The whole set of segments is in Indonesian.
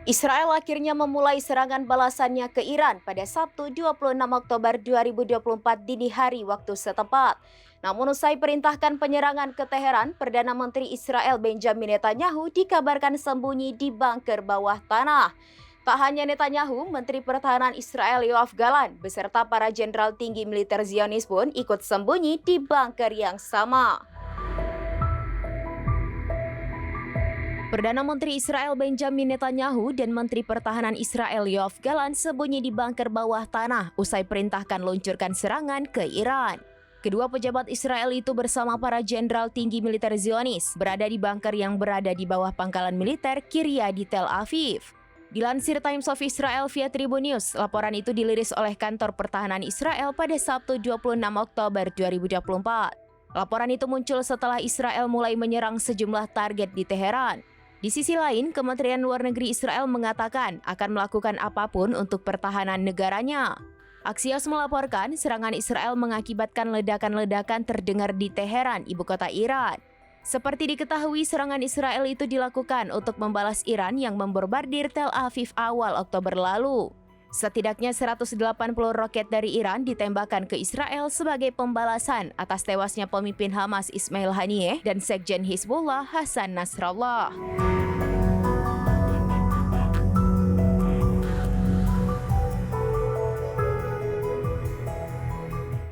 Israel akhirnya memulai serangan balasannya ke Iran pada Sabtu 26 Oktober 2024 dini hari waktu setempat. Namun usai perintahkan penyerangan ke Teheran, Perdana Menteri Israel Benjamin Netanyahu dikabarkan sembunyi di bunker bawah tanah. Tak hanya Netanyahu, Menteri Pertahanan Israel Yoav Gallant beserta para jenderal tinggi militer Zionis pun ikut sembunyi di bunker yang sama. Perdana Menteri Israel Benjamin Netanyahu dan Menteri Pertahanan Israel Yoav Gallant sembunyi di bunker bawah tanah usai perintahkan luncurkan serangan ke Iran. Kedua pejabat Israel itu bersama para jenderal tinggi militer Zionis berada di bunker yang berada di bawah pangkalan militer Kiryat di Tel Aviv. Dilansir Times of Israel via Tribun News, laporan itu diliris oleh Kantor Pertahanan Israel pada Sabtu 26 Oktober 2024. Laporan itu muncul setelah Israel mulai menyerang sejumlah target di Teheran. Di sisi lain, Kementerian Luar Negeri Israel mengatakan akan melakukan apapun untuk pertahanan negaranya. Axios melaporkan serangan Israel mengakibatkan ledakan-ledakan terdengar di Teheran, ibu kota Iran. Seperti diketahui, serangan Israel itu dilakukan untuk membalas Iran yang membombardir Tel Aviv awal Oktober lalu. Setidaknya 180 roket dari Iran ditembakkan ke Israel sebagai pembalasan atas tewasnya pemimpin Hamas Ismail Haniyeh dan Sekjen Hizbullah Hasan Nasrallah.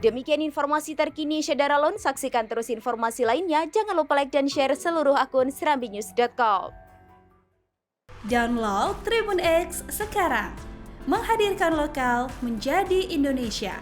Demikian informasi terkini Syedara Lon, saksikan terus informasi lainnya. Jangan lupa like dan share seluruh akun serambinews.com. Download Tribun X sekarang. Menghadirkan lokal menjadi Indonesia.